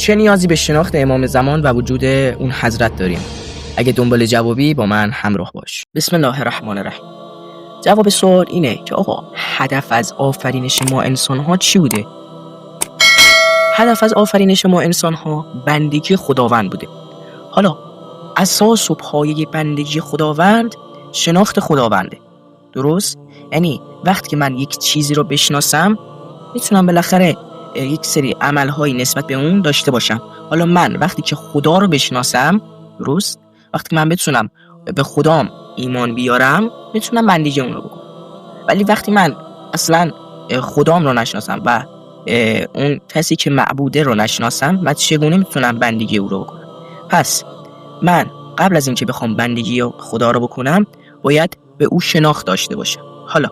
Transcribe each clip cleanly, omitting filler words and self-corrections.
چه نیازی به شناخت امام زمان و وجود اون حضرت داریم؟ اگه دنبال جوابی با من همراه باش. بسم الله الرحمن الرحیم. جواب سوال اینه که آقا هدف از آفرینش ما انسان‌ها چی بوده؟ هدف از آفرینش ما انسان‌ها بندگی خداوند بوده. حالا اساس و پایه بندگی خداوند شناخت خداونده. درست؟ یعنی وقتی که من یک چیزی رو بشناسم میتونم بالاخره یک سری عمل‌هایی نسبت به اون داشته باشم. حالا من وقتی که خدا رو بشناسم، درست؟ وقتی که من بتونم به خدام ایمان بیارم میتونم بندگی اون رو بکنم. ولی وقتی من اصلا خدام رو نشناسم و اون کسی که معبوده رو نشناسم، من چگونه میتونم بندگی او رو بکنم؟ پس من قبل از اینکه بخوام بندگی خدا رو بکنم باید به او شناخت داشته باشم. حالا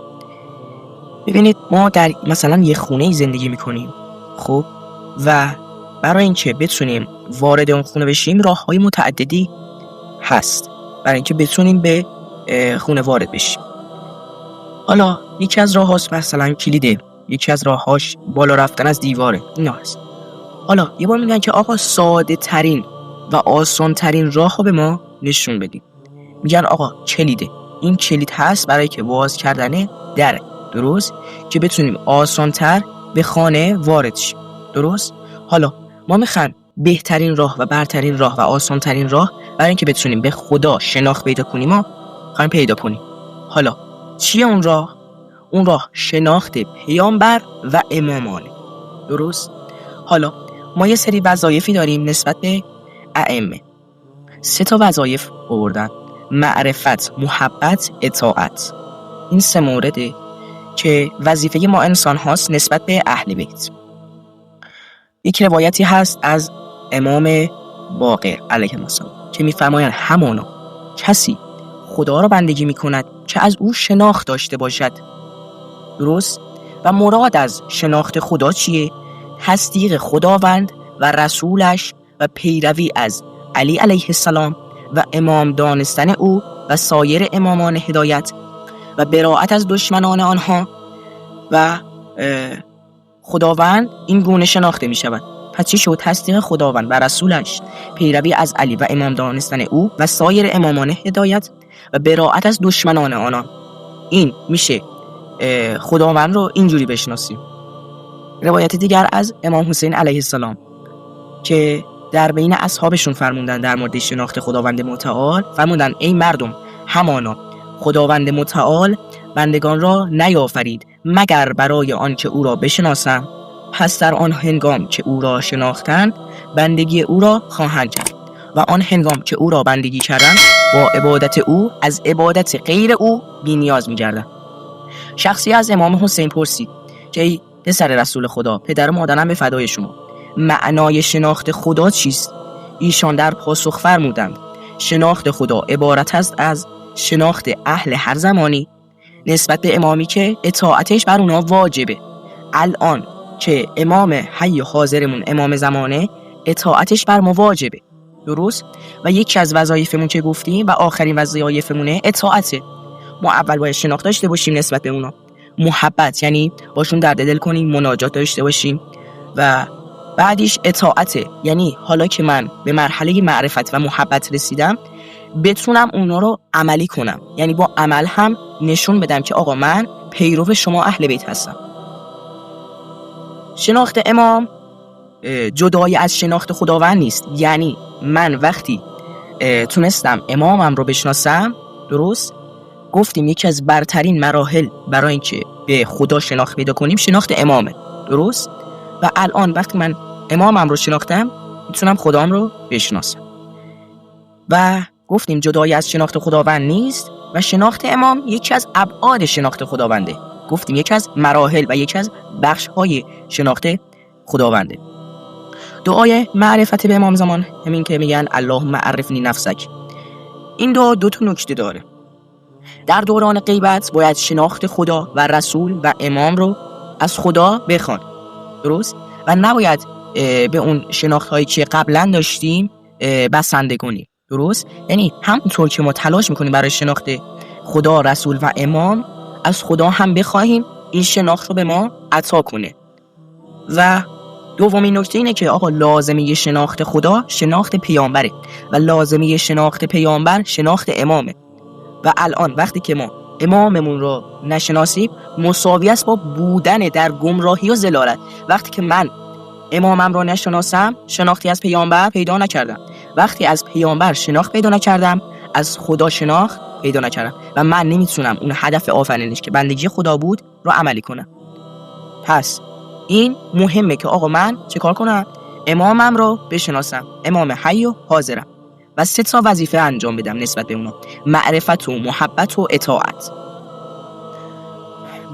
ببینید ما در مثلا یه خونه زندگی میکنیم، خب، و برای اینکه بتونیم وارد اون خونه بشیم راههای متعددی هست برای اینکه بتونیم به خونه وارد بشیم. حالا یکی از راه‌هاست مثلا کلیده، یکی از راه‌هاش بالا رفتن از دیواره، اینا هست. حالا یه بار میگن که آقا ساده ترین و آسان ترین راه رو به ما نشون بدید. میگن آقا کلیده، این کلید هست برای که باز کردن در، درست، که بتونیم آسان‌تر به خانه وارد شیم. درست؟ حالا ما میخوایم بهترین راه و برترین راه و آسان‌ترین راه برای اینکه بتونیم به خدا شناخت پیدا کنیم ما خواهیم پیدا کنیم. حالا چیه اون راه؟ اون راه شناخت پیامبر و امامانه. درست؟ حالا ما یه سری وظایفی داریم نسبت به ائمه. 3 تا وظایف آوردن: معرفت، محبت، اطاعت. این 3 مورده که وظیفه ما انسان هاست نسبت به اهل بیت. یک روایتی هست از امام باقر علیه السلام که میفرمایند همانا کسی خدا را بندگی میکند که از او شناخت داشته باشد. درست؟ و مراد از شناخت خدا چیه؟ تصدیق خداوند و رسولش و پیروی از علی علیه السلام و امام دانستن او و سایر امامان هدایت و براءت از دشمنان آنها و خداوند این گونه شناخته می شود. پس چی شد؟ تصدیق خداوند و رسولش، پیروی از علی و امام دانستن او و سایر امامان هدایت و براءت از دشمنان آنان. این میشه خداوند رو اینجوری بشناسیم. روایت دیگر از امام حسین علیه السلام که در بین اصحابشون فرمودن در مورد شناخت خداوند متعال، فرمودن ای مردم، همانا خداوند متعال بندگان را نیافرید مگر برای آن که او را بشناسم، پس در آن هنگام که او را شناختند بندگی او را خواهند کرد و آن هنگام که او را بندگی کردند با عبادت او از عبادت غیر او بی نیاز می گردند. شخصی از امام حسین پرسید که ای پسر رسول خدا، پدر و مادرم به فدای شما، معنای شناخت خدا چیست؟ ایشان در پاسخ فرمودند شناخت خدا عبارت است از شناخت اهل هر زمانی نسبت به امامی که اطاعتش بر اونا واجبه. الان که امام حی حاضرمون امام زمانه، اطاعتش بر ما واجبه. درست؟ و یکی از وظایفمون که گفتیم و آخرین وظایفمونه اطاعته. ما اول باید شناخت داشته باشیم نسبت به اونا، محبت یعنی باشون درد دل کنیم، مناجات داشته باشیم، و بعدیش اطاعته، یعنی حالا که من به مرحله معرفت و محبت رسیدم بتونم اونا رو عملی کنم، یعنی با عمل هم نشون بدم که آقا من پیرو شما اهل بیت هستم. شناخت امام جدای از شناخت خداوند نیست. یعنی من وقتی تونستم امامم رو بشناسم، درست، گفتیم یکی از برترین مراحل برای اینکه به خدا شناخت پیدا کنیم شناخت امامه، درست، و الان وقتی من امامم رو شناختم میتونم خدام رو بشناسم. و گفتیم جدای از شناخت خداوند نیست و شناخت امام یکی از ابعاد شناخت خداونده. گفتیم یکی از مراحل و یکی از بخش‌های شناخت خداونده. دعای معرفت به امام زمان، همین که میگن اللهم عرفنی نفسک، این دعا 2 تا نکته داره. در دوران غیبت باید شناخت خدا و رسول و امام رو از خدا بخوان، درست، و نباید به اون شناخت هایی که قبلا داشتیم بسنده کنیم. درست، یعنی همونطور که ما تلاش میکنیم برای شناخت خدا، رسول و امام، از خدا هم بخواهیم این شناخت رو به ما عطا کنه. و دومین نکته اینه که آقا لازمه شناخت خدا شناخت پیامبره و لازمه شناخت پیامبر شناخت امامه. و الان وقتی که ما اماممون رو نشناسیم مساوی است با بودن در گمراهی و ضلالت. وقتی که من امامم رو نشناسم شناختی از پیامبر پیدا نکردم، وقتی از پیامبر شناخت پیدا نکردم از خدا شناخت پیدا نکردم و من نمیتونم اون هدف آفرینش که بندگی خدا بود رو عملی کنم. پس این مهمه که آقا من چه کار کنم؟ امامم رو بشناسم، امام حی و حاضرم، و 3 وظیفه انجام بدم نسبت به اونا: معرفت و محبت و اطاعت.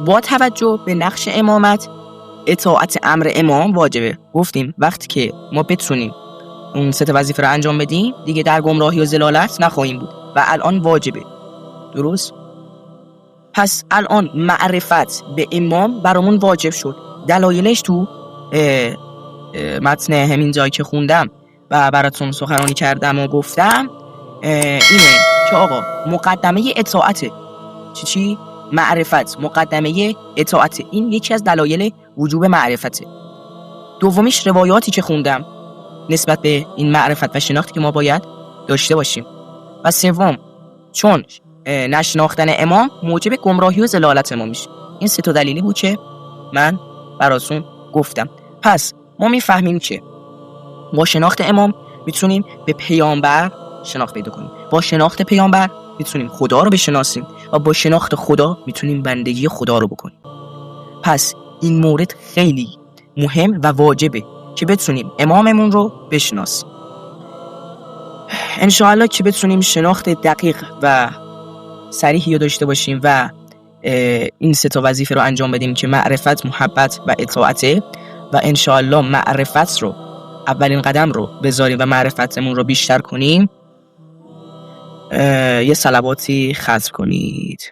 با توجه به نقش امامت اطاعت امر امام واجبه. گفتیم وقتی که ما بتونیم اون 3 وظیفه رو انجام بدیم دیگه در گمراهی و ضلالت نخواهیم بود و الان واجبه. درست؟ پس الان معرفت به امام برامون واجب شد. دلایلش تو متن همین جایی که خوندم و براتون سخنرانی کردم و گفتم اینه که آقا مقدمه اطاعته. چی؟ معرفت مقدمه اطاعته. این یکی از دلایل وجوب معرفته. دومیش روایاتی که خوندم نسبت به این معرفت و شناختی که ما باید داشته باشیم. و سوم چون نشناختن امام موجب گمراهی و ضلالت ما میشه. این 3 دلیلی بود که من براتون گفتم. پس ما میفهمیم که با شناخت امام میتونیم به پیامبر شناخت پیدا کنیم، با شناخت پیامبر میتونیم خدا رو بشناسیم و با شناخت خدا میتونیم بندگی خدا رو بکنیم. پس این مورد خیلی مهم و واجبه که بتونیم اماممون رو بشناسیم. انشاءالله که بتونیم شناخت دقیق و صریحی رو داشته باشیم و این 3 وظیفه رو انجام بدیم که معرفت، محبت و اطاعته، و انشاءالله معرفت رو اولین قدم رو بذاریم و معرفتمون رو بیشتر کنیم. یه صلواتی ختم کنید.